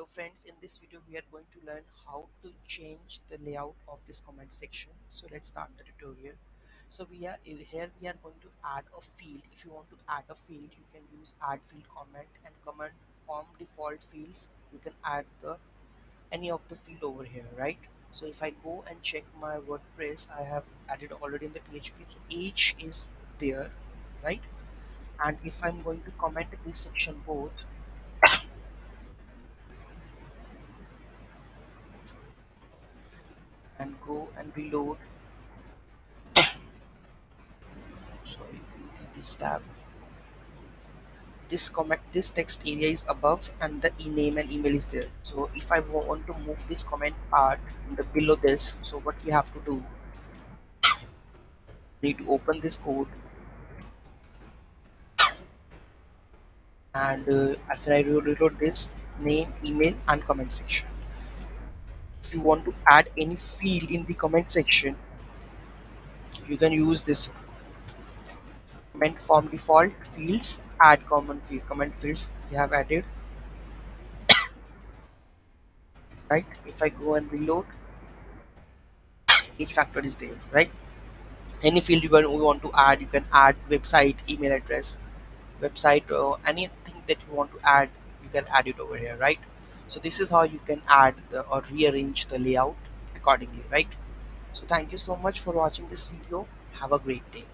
Hello friends, in this video we are going to learn how to change the layout of this comment section. So let's start the tutorial. So here we are going to add a field. If you want to add a field, you can use add field comment and comment form default fields. You can add the any of the field over here, right? So if I go and check my WordPress, I have added already in the PHP. So age is there, right? And if I'm going to comment this section both and go and reload, sorry, this tab, this text area is above and the name and email is there. So if I want to move this comment part in the below this, so what we have to do, need to open this code, and after I reload this, name, email and comment section. If you want to add any field in the comment section, you can use this comment form default fields, add common field comment fields you have added, right? If I go and reload, each factor is there, right? Any field we want to add, you can add website, email address, website, anything that you want to add, you can add it over here, right? So this is how you can add or rearrange the layout accordingly, right? So thank you so much for watching this video. Have a great day.